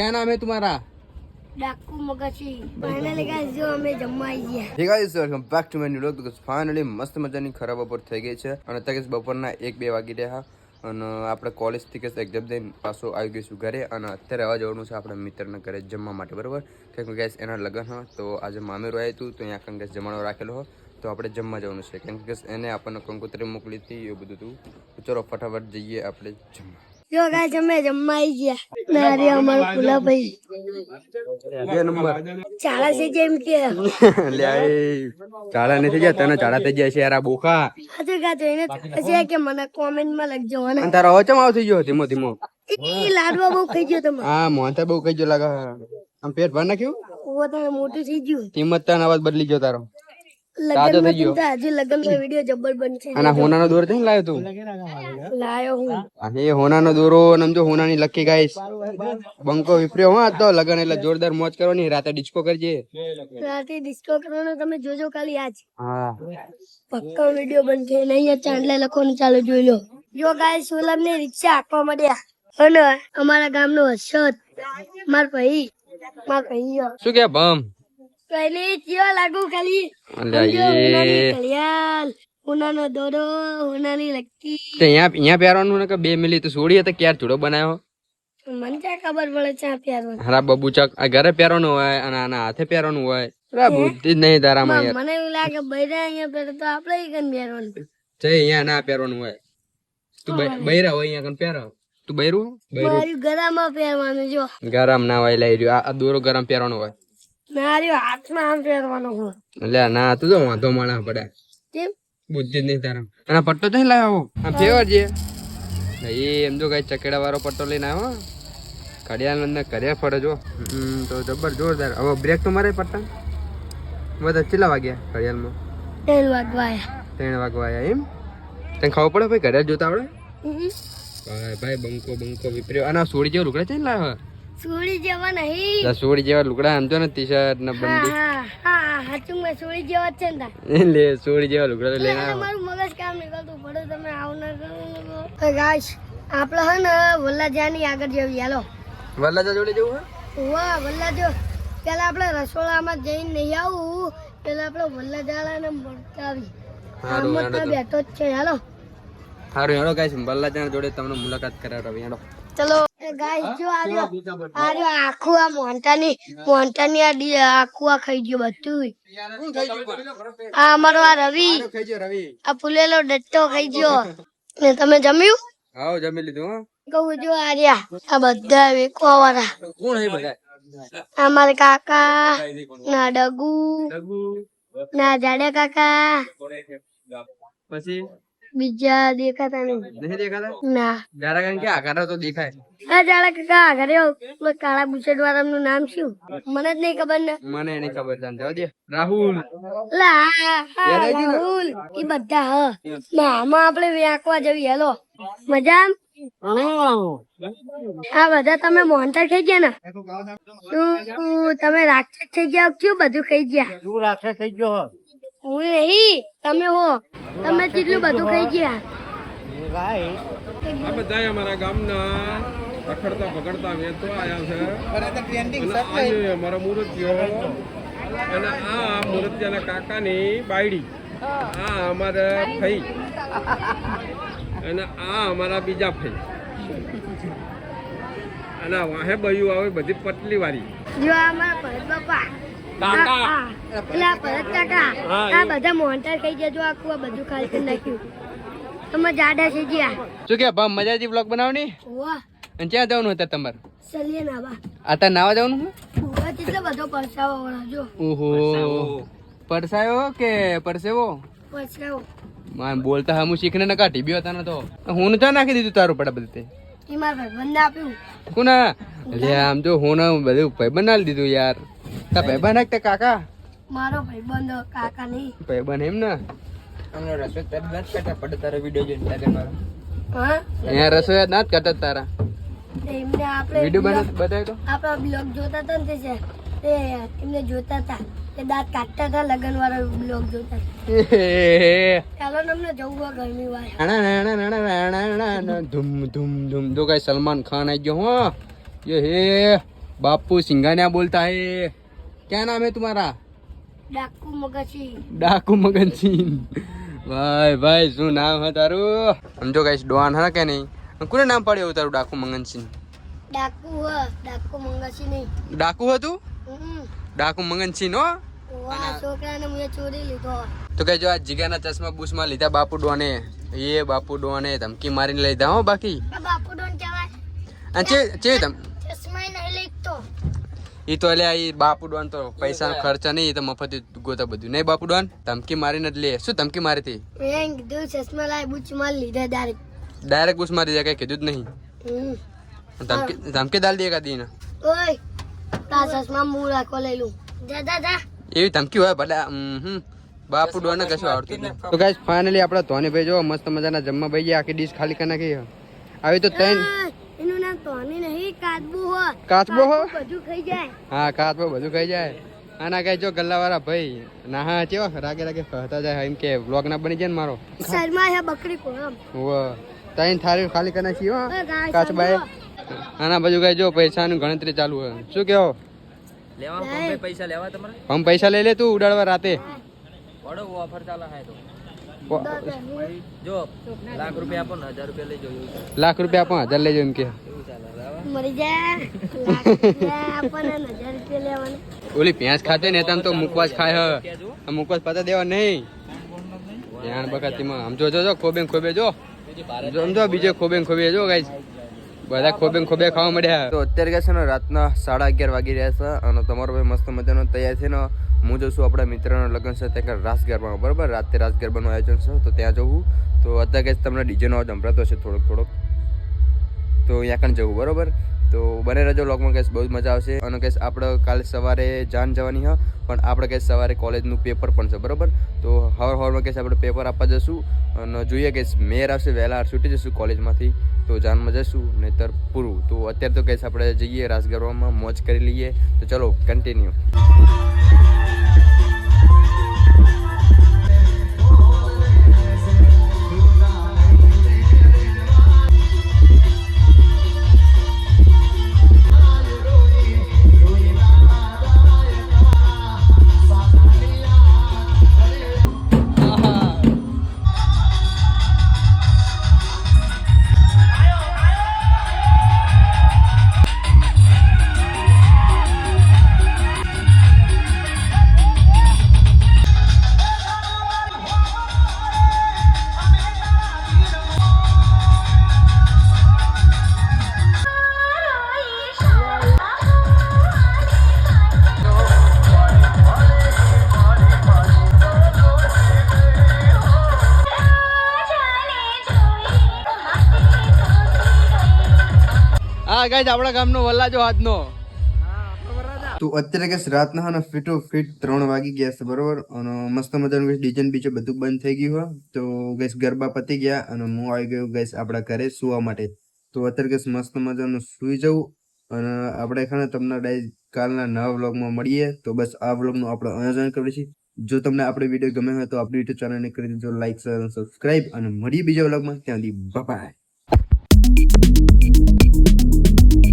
क्या नाम है तुम्हारा? डाकू मगची फाइनली गाइस જો અમે જમવા આવી ગયા. હે guys welcome back to my new vlog. તો ફાઇનલી મસ્ત મજાની ખરાબ બપોર થઈ ગઈ છે અને અત્યારે બપોરના 1-2 વાગી રહ્યા અને આપણે કોલેજથી કે એક્ઝામ દઈને પાછો આવી ગઈશું ઘરે અને અત્યારે આવવા જવાનું છે આપણા મિત્રના ઘરે જમવા માટે, બરાબર? કેમ કે ગાઈસ એના લગ્ન હોય તો આજે મામેરું આવ્યું હતું તો અહીંયા કંઈ જમવાનો રાખેલો હોય તો આપણે જમવા જવાનું છે. કેમ કે એને આપણને કંકોત્રી મોકલી હતી એવું બધું હતું. તો ચલો ફટાફટ જઈએ આપણે જમવા. જો ગાઈસ અમે જમવા આવી ગયા. નારી અમાર પુલા ભાઈ 2 નંબર ચાલા છે જેમ કે લે ચાળા નથી ગયા તને ચાળા થઈ ગયા છે યાર આ બોકા. હાજર ગાતો એને છે કે મને કોમેન્ટ માં લખજો અને તારો અવાજ ચમ આવ થઈ ગયો ધીમો ધીમો. ઈ લાડવા બહુ ખાઈ ગયો તમે. હા મોંતા બહુ ખાઈ ગયો લાગે. આમ પેટ ભર નાખ્યું ઓ તને મોટું થઈ ગયું. કિંમત તાનો અવાજ બદલી ગયો તારો. લગન માં તું આજે લગન નો વિડિયો જબર બનશે. અને હોનાનો દોરો થઈ લાવ્યો તું? લાયો હું. અને એ હોનાનો દોરો સમજો હોનાની લકી ગાઈસ બંકો વિપર્યો હા તો લગન એટલે જોરદાર મોજ કરવાની. રાતે ડિસ્કો કરજે. રાતે ડિસ્કો કરવાનો તમે જોજો ખાલી આજ. હા પક્કા વિડિયો બનશે. નહીં ચાંદલા લખવાનું ચાલુ જોઈ લો. જો ગાઈસ સોલમ ને રિક્ષા આપવા મળ્યા અને અમારા ગામનો હર્ષદ માર ભાઈ શું કે બમ પહેલી કેવા લાગુ ખાલી કલિયાલ ઉનાનો દોરો ઉનાની લકી તે અહીંયા પહેરવાનું ને કે 2 મિલી તો છોડી તો ક્યારે ચૂડો બનાવ્યો? મને ક્યાં ખબર પડે ચા પહેરવાનું. હારા બબુચક આ ઘરે પહેરવાનું હોય અને આના હાથે પહેરવાનું હોય. અરે બુદ્ધિ જ નહીં તારામાં યાર. મને એવું લાગે બૈરા અહીંયા પહેરે તો આપણે કન પહેરવાનું છે. અહીંયા ના પહેરવાનું હોય. તું બૈરા હોય અહીંયા કન પહેરો. તું બૈરું મારી ગરામાં પહેરવાનું. જો ગરમ ના હોય લઈ રહ્યો આ દોરો ગરમ પહેરવાનો હોય. મારી હાથમાં આમ પહેરવાનું હોય. એટલે ના તું તો વાંધો માણા પડે. કેમ બુદ્ધિ જ નહીં તારા. અને પટ્ટો તો લાવ્યો આમ ફેવર છે એ એમ જો કઈ ચકેડા વાળો પટ્ટો લઈને આવ્યો. ઘડિયાળ અંદર ઘડિયાળ ફરે જો તો જબર જોરદાર. હવે બ્રેક તો મારે પટ્ટા બધા કેટલા વાગ્યા ઘડિયાળમાં? 3 વાગવા આયા. 3 વાગવા આયા એમ? તને ખબર પડે ભાઈ ઘડિયાળ જોતા આવડે? ભાઈ બંકો વિપર્યો. અને સોડી જેવા લુગડા છે ને લાવ્યો? સોડી જેવા નહીં. સોડી જેવા લુગડા સમજો ને ટી શર્ટ ને બંડી. હા હાચું મેં સોડી જેવા જ છે ને તા. લે સોડી જેવા લુગડા લઈને આવ્યો. મારું મગજ કામ નીકળતું પડે તમે આવ ના કરો. ગાઈસ આપણે હે ને વલ્લાજાની આગળ જઈએ. હાલો વલ્લાજા જોડે જવું હે? વાહ વલ્લાજો પેલા આપણે રસોડામાં જઈને નહીં આવું પેલા આપણે વલ્લાજાને મળતાવી. આમાં તો બેઠો જ છે. હાલો સારું હેડો ગાઈસ વલ્લાજા જોડે તમને મુલાકાત કરાવડાવી હેડો. ચલો ગાઈસ જો આર્યો આખું આ મોન્ટાની આખું આ ખાઈ ગયો બધું. આ અમારો આ રવિ આ ફૂલેલો ડટ્ટો ખાઈ ગયો ને તમે જમ્યું? હા જમી લીધું. હો કહું જો આર્યા આ બધા વેકવા વાળા કોણ હે બધા? અમારે કાકા ના ડગુ ના જાડે કાકા પછી બીજા દેખાતા નહીં દેખાતા ના. જાડા કાકા કે આકારા તો દેખાય. હા જાડે કાકા ઘરે કાળા બુશર્ટ વાળાનું નામ શું મને જ નહીં ખબર ને. મને એની ખબર છે. જવા દે રાહુલ. રાહુલ એ બધા હ આમાં આપણે વ્યાકવા જવી. હેલો મજા આ બધા તમે મોહનથાળ ખાઈ ગયા ને? તમે રાક્ષસ થઈ ગયા ક્યું બધું ખાઈ ગયા? તું રાક્ષસ થઈ ગયો હું નહીં તમે હો. તમે કેટલું બધું ખાઈ ગયા? આ બધા અમારા ગામના રખડતા પકડતા વેચો આયા છે. અને આજે અમારા મૂર્તિઓ અને આ મૂર્તિયાના કાકાની બાયડી આ અમારા ફઈ અને આ અમારા બીજા ફઈ અને વાહે બયું આવે બધી પટલી વાળી. જો અમારા ભરત બાપા પેલા ભરત કાકા આ બધા મોહનથાળ ખાઈ ગયા. જો આખું આ બધું ખાલી કરી નાખ્યું. તમે જાડા થઈ ગયા. શું કે ભમ મજાજી બ્લોગ બનાવની? વાહ અને ક્યાં જવાનું હતા તમારે? ચલીએ નાવા. આતા નાવા જવાનું? કેટલો બધો પરસાવો વાળા જો. ઓહો પરસાયો કે પરસેવો? પરસાવો માન બોલતા હમુ શીખને ન કાઢી બ્યો તને તો હું ચા નાખી દીધું તારું પડા બધે. એ મારા ભાઈબંધને આપ્યું. કોના? લે આમ તો હું બધું ભાઈબંધ ના લીધું યાર. તા ભાઈબંધ નાખતા કાકા? મારો ભાઈબંધ કાકા નહીં ભાઈબંધ એમ ને. અમને રસોઈ તરત ના જ કરતા પડે તારા વિડીયો જોઈને લગન મારો. હા અહીંયા રસોઈ ના જ કરતા તારા એમને આપણે વિડીયો બના બતાવ્યો તો આપણા બ્લોગ જોતા હતા ને તે એમને જોતા હતા તે દાંત કાઢતા હતા. લગન વાળો બ્લોગ જોતા ચાલો ને અમને જવું હોય ગરમી વાળા. ધૂમ ધૂમ ધૂમ. જો કઈ સલમાન ખાન આવી ગયો હો. હે बापू सिंघानिया बोलता है। क्या नाम है तुम्हारा? ડાકુ મગછી डाकू मगन सिंह। भाई भाई શું નામ है તારું? સમજો ગાઈસ ડોન હે કે નહીં? કોને નામ પાડ્યું તારું ડાકુ મગન સિંહ? ડાકુ ડાકુ મગછી નહીં ડાકુ હતું? ડાકુ મગન સિંહ હો. વાહ છોકરાને મેં ચોરી લીધો તો કે જો આ જીગાના ચશ્મા બુસમાં લીધા બાપુ ડોને. એ બાપુ ડોને ધમકી મારીને લીધા હો બાકી. આ બાપુ ડોન કહેવાય અને ચે તમ ચશ્મા નહીં લીધો ઈ તો એટલે ઈ બાપુ ડોન તો પૈસા ખર્ચા નહીં, ઈ તો મફત ગોતા બધું નહીં. બાપુ ડોન ધમકી મારીને જ લે. શું ધમકી મારી હતી? મેં કીધું ચશ્મા લાય બુચ માર લીધા ડાયરેક્ટ બુસ મારી દે, કઈ કીધું જ નહીં. ધમકી દાલ દે કાદી ને ઓય તા ચશ્મા હું રાખો લઈ લઉં જા જા જા એવી ધમકી હોય ભલે. બાપુ ડોન ને કશું આવડતું નહીં. તો ગાઈસ ફાઇનલી આપડા ધોની ભાઈ જો મસ્ત મજાના જમવા ભાઈ ગયા, આખી ડીશ ખાલી કરી નાખી. આવી તો ત્રણ એનું નામ તોની નહીં કાચબો હો. કાચબો હો? બધું ખાઈ જાય. હા કાચબો બધું ખાઈ જાય. આના કઈ જો ગલ્લા વાળા ભાઈ ના હા કેવા રાગે રાગે ફરતા જાય એમ કે વ્લોગ ના બની જાય ને મારો. શર્મા હે બકરી કો આમ વો ત્રણ થાળી ખાલી કરી નાખી હો કાચબાએ. આના બાજુ કઈ જો પૈસાની ગણતરી ચાલુ હોય. શું કેવો? પૈસા લેવા તમારે હમ પૈસા લઈ લે તું ઉડાડવા રાતે. ઓડો ઓફર ચાલે હે તો જો લાખ રૂપિયા આપો ને 1000 રૂપિયા લઈ જાઓ લાખ રૂપિયા આપો 1000 લેજો એમ કે. એવું ચાલે બરાબર મરી જાય આપણને 1000 રૂપિયા લેવાના. ઓલી ભેંસ ખાતે ને તમ તો મુકવાસ ખાય હ. મુકવાસ પતા દેવા નહીં. ધ્યાન બકાતીમાં આમ જો જો ખોબે ખોબે જો સમજો બીજે ખોબે ખોબે જો ગાઈસ બધા ખોબે ખોબે ખાવા મળ્યા. તો અત્યારે કે છે ને રાતના 11:30 વાગી રહ્યા છે અને તમારો ભાઈ મસ્ત મજાનો તૈયાર છે ને હું જઉં છું આપણા મિત્રનો લગ્ન છે ત્યાં રાસ ગરબામાં. બરાબર રાતે રાસ ગરબાનું આયોજન છે તો ત્યાં જવું. તો અત્યારે કે તમને ડીજેનો અવાજ સંભળાતો હશે થોડોક તો અહીંયા કણ જવું. બરાબર તો બને રહેજો વ્લોગમાં. કહેશ બહુ જ મજા આવશે. અને કહેશ આપણે કાલે સવારે જાન જવાની હા પણ આપણે કહેશ સવારે કોલેજનું પેપર પણ છે. બરાબર તો હવારમાં કહેશ આપણે પેપર આપવા જશું અને જોઈએ કે મેર આવશે વહેલા છૂટી જશું કોલેજમાંથી તો જાનમાં જશું નહીતર પૂરું. તો અત્યારે તો કહેશ આપણે જઈએ રાસ ગરબામાં મોજ કરી લઈએ. તો ચલો કન્ટિન્યુ. હા ગાઈસ આપણા ગામનો વલ્લાજો હાથનો. તો અત્યારે કે રાતના હા ફીટો ફીટ 3 વાગી ગયા છે. બરોબર અને મસ્ત મજાનું ડીજે બીજે બધું બંધ થઈ ગયું હોય તો ગેસ ગરબા પતી ગયા અને હું આવી ગયો ગેસ આપણા ઘરે સુવા માટે. તો અત્યારે કે મસ્ત મજાનું સુઈ જવું અને આપણે ખાને તમને કાલના નવા વ્લોગમાં મળીએ. તો બસ આ વ્લોગનું આપણે આયોજન કરીએ છીએ. જો તમને આપણે વિડીયો ગમે હોય તો આપણી યુટ્યુબ ચેનલને કરી દેજો લાઈક શેર અને સબસ્ક્રાઇબ અને મળીએ બીજા વ્લોગમાં. ત્યાં સુધી બાય બાય.